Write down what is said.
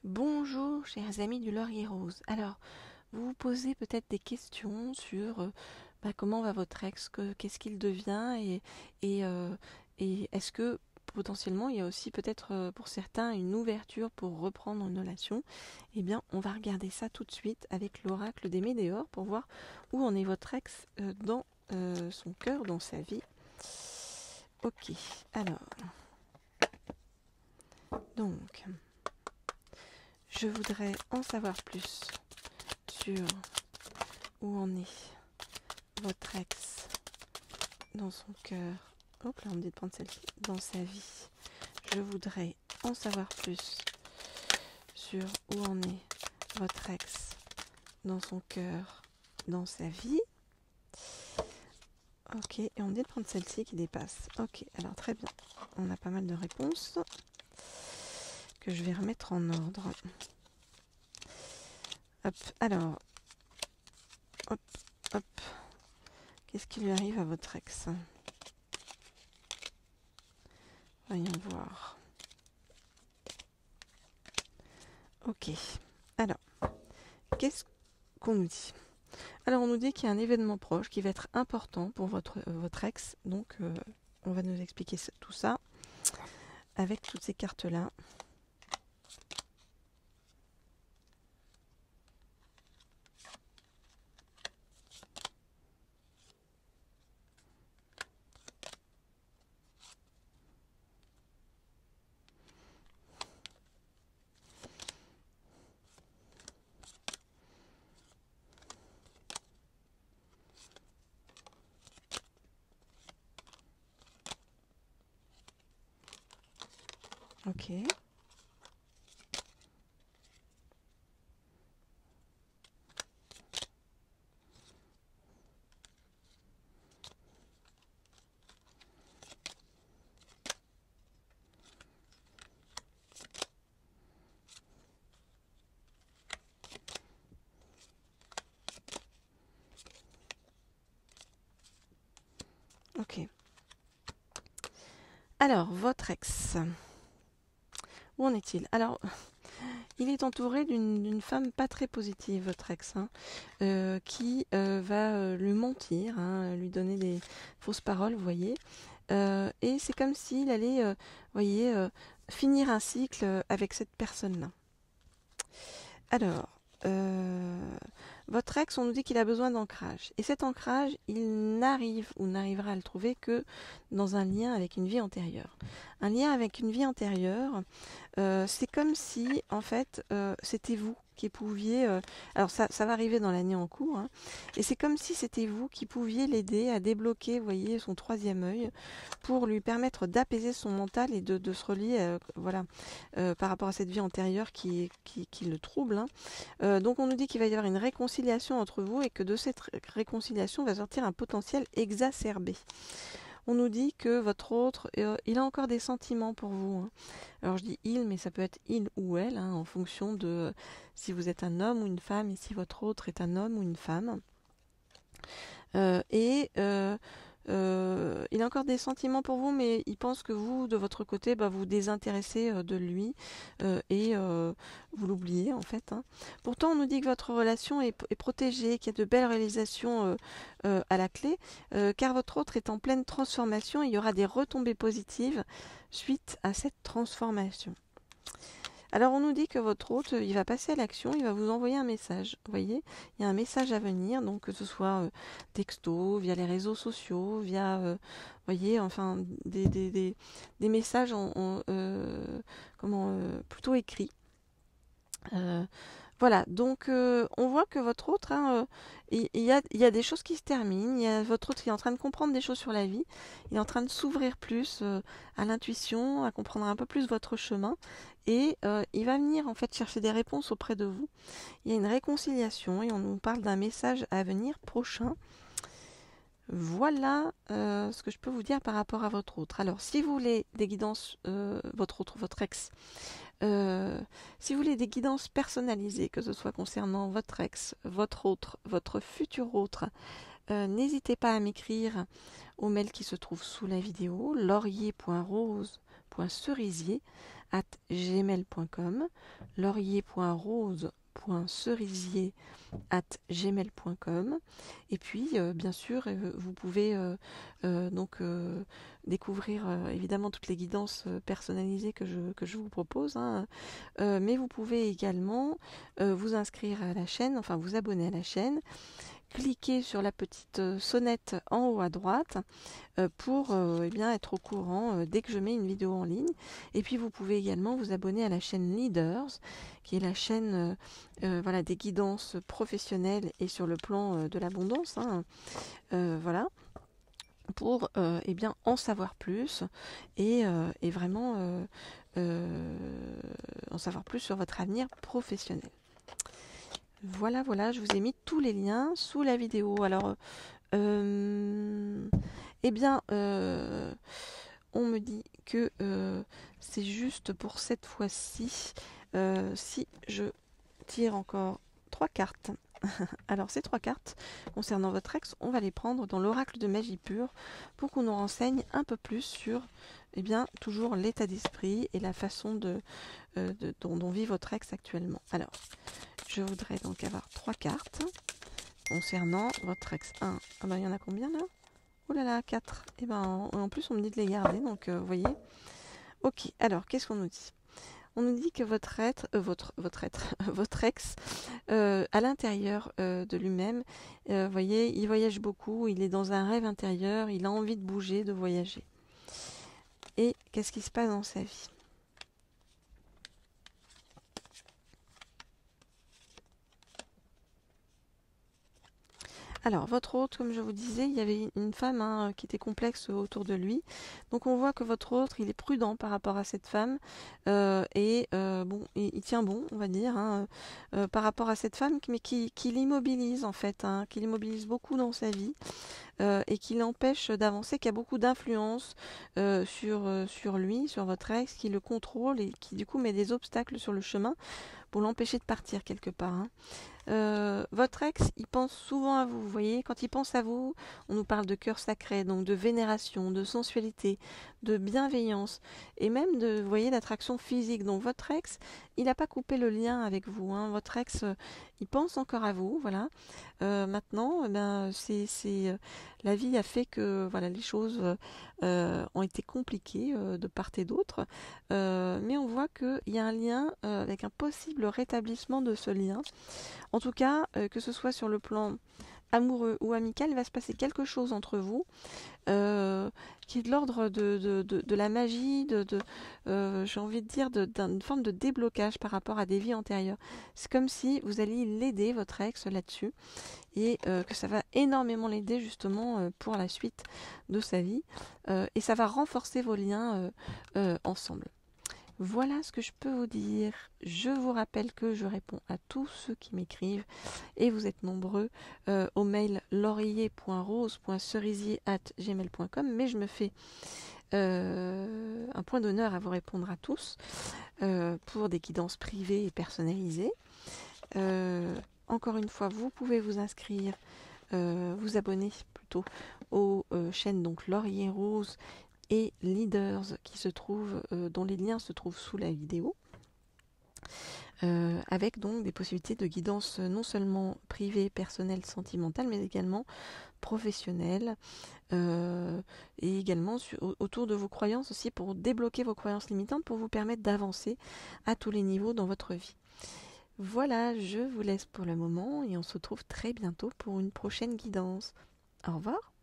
Bonjour chers amis du Laurier Rose. Alors, vous vous posez peut-être des questions sur comment va votre ex, qu'est-ce qu'il devient et, euh, et est-ce que potentiellement il y a aussi peut-être pour certains une ouverture pour reprendre une relation. Eh bien, on va regarder ça tout de suite avec l'oracle des Médéors pour voir où en est votre ex dans son cœur, dans sa vie. Ok, alors, donc, je voudrais en savoir plus sur où en est votre ex dans son cœur. Hop là, on me dit de prendre celle-ci. Dans sa vie. Je voudrais en savoir plus sur où en est votre ex dans son cœur, dans sa vie. Ok, et on me dit de prendre celle-ci qui dépasse. Ok, alors très bien. On a pas mal de réponses que je vais remettre en ordre. Hop, alors. Hop, hop. Qu'est-ce qui lui arrive à votre ex? Voyons voir. Ok. Alors, qu'est-ce qu'on nous dit? Alors, on nous dit qu'il y a un événement proche qui va être important pour votre ex. Donc, on va nous expliquer tout ça avec toutes ces cartes-là. Ok. Ok. Alors, votre ex, où en est-il? Alors, il est entouré d'une femme pas très positive, votre ex, hein, qui va lui mentir, hein, lui donner des fausses paroles, vous voyez. Et c'est comme s'il allait, voyez, finir un cycle avec cette personne-là. Alors, votre ex, on nous dit qu'il a besoin d'ancrage. Et cet ancrage, il n'arrive ou n'arrivera à le trouver que dans un lien avec une vie antérieure. Un lien avec une vie antérieure, c'est comme si, en fait, c'était vous qui pouviez... alors ça va arriver dans l'année en cours, hein, et c'est comme si c'était vous qui pouviez l'aider à débloquer, vous voyez, son troisième œil, pour lui permettre d'apaiser son mental et de se relier, voilà, par rapport à cette vie antérieure qui le trouble, hein. Donc on nous dit qu'il va y avoir une réconciliation entre vous et que de cette réconciliation va sortir un potentiel exacerbé. On nous dit que votre autre, il a encore des sentiments pour vous, hein. Alors je dis il, mais ça peut être il ou elle, hein, en fonction de si vous êtes un homme ou une femme et si votre autre est un homme ou une femme. Il a encore des sentiments pour vous, mais il pense que vous, de votre côté, vous désintéressez de lui et vous l'oubliez en fait, hein. Pourtant, on nous dit que votre relation est protégée, qu'il y a de belles réalisations à la clé, car votre autre est en pleine transformation et il y aura des retombées positives suite à cette transformation. Alors on nous dit que votre hôte, il va passer à l'action, il va vous envoyer un message. Vous voyez, il y a un message à venir, donc que ce soit texto, via les réseaux sociaux, via, voyez, enfin, des messages plutôt écrits. Voilà, donc on voit que votre autre, hein, il y a des choses qui se terminent, votre autre qui est en train de comprendre des choses sur la vie, il est en train de s'ouvrir plus à l'intuition, à comprendre un peu plus votre chemin, et il va venir en fait chercher des réponses auprès de vous. Il y a une réconciliation et on nous parle d'un message à venir prochain. Voilà ce que je peux vous dire par rapport à votre autre. Alors, si vous voulez des guidances, votre ex, si vous voulez des guidances personnalisées, que ce soit concernant votre ex, votre autre, votre futur autre, n'hésitez pas à m'écrire au mail qui se trouve sous la vidéo, laurier.rose laurier.cerisier@gmail.com, laurier.rose.cerisier@gmail.com. Et puis bien sûr vous pouvez donc découvrir évidemment toutes les guidances personnalisées que je vous propose, hein. Mais vous pouvez également vous inscrire à la chaîne, enfin vous abonner à la chaîne, cliquez sur la petite sonnette en haut à droite pour eh bien, être au courant dès que je mets une vidéo en ligne. Et puis vous pouvez également vous abonner à la chaîne Leaders, qui est la chaîne voilà, des guidances professionnelles et sur le plan de l'abondance, hein. Voilà, pour eh bien, en savoir plus et vraiment en savoir plus sur votre avenir professionnel. Voilà, voilà, je vous ai mis tous les liens sous la vidéo. Alors, eh bien, on me dit que c'est juste pour cette fois-ci. Si je tire encore 3 cartes. Alors, ces 3 cartes, concernant votre ex, on va les prendre dans l'oracle de magie pure pour qu'on nous renseigne un peu plus sur, eh bien, toujours l'état d'esprit et la façon dont vit votre ex actuellement. Alors, je voudrais donc avoir 3 cartes concernant votre ex. Ah ben, il y en a combien là? Oh là là, 4. Et ben en plus on me dit de les garder, donc vous voyez. Ok, alors qu'est-ce qu'on nous dit? On nous dit que votre ex, à l'intérieur de lui-même, vous voyez, il voyage beaucoup, il est dans un rêve intérieur, il a envie de bouger, de voyager. Et qu'est-ce qui se passe dans sa vie? Alors, votre autre, comme je vous disais, il y avait une femme qui était complexe autour de lui. Donc, on voit que votre autre, il est prudent par rapport à cette femme. Bon, il tient bon, on va dire, hein, par rapport à cette femme, mais qui l'immobilise, en fait, hein, qui l'immobilise beaucoup dans sa vie et qui l'empêche d'avancer, qui a beaucoup d'influence sur lui, sur votre ex, qui le contrôle et qui, du coup, met des obstacles sur le chemin pour l'empêcher de partir quelque part, hein. Votre ex, il pense souvent à vous, vous voyez, quand il pense à vous, on nous parle de cœur sacré, donc de vénération, de sensualité, de bienveillance, et même de, vous voyez, d'attraction physique. Donc votre ex, il n'a pas coupé le lien avec vous, hein. Votre ex, il pense encore à vous, voilà. Maintenant, ben, la vie a fait que, voilà, les choses ont été compliquées de part et d'autre, mais on voit qu'il y a un lien avec un possible rétablissement de ce lien. En tout cas, que ce soit sur le plan amoureux ou amical, il va se passer quelque chose entre vous qui est de l'ordre de la magie, j'ai envie de dire, d'une forme de déblocage par rapport à des vies antérieures. C'est comme si vous alliez l'aider, votre ex, là-dessus, et que ça va énormément l'aider justement pour la suite de sa vie, et ça va renforcer vos liens ensemble. Voilà ce que je peux vous dire. Je vous rappelle que je réponds à tous ceux qui m'écrivent et vous êtes nombreux au mail laurier.rose.cerisier@gmail.com, mais je me fais un point d'honneur à vous répondre à tous pour des guidances privées et personnalisées. Encore une fois, vous pouvez vous inscrire, vous abonner plutôt aux chaînes donc Laurier Rose et Leaders qui se trouvent, dont les liens se trouvent sous la vidéo, avec donc des possibilités de guidance non seulement privée, personnelle, sentimentale, mais également professionnelle, et également autour de vos croyances aussi, pour débloquer vos croyances limitantes, pour vous permettre d'avancer à tous les niveaux dans votre vie. Voilà, je vous laisse pour le moment et on se retrouve très bientôt pour une prochaine guidance. Au revoir.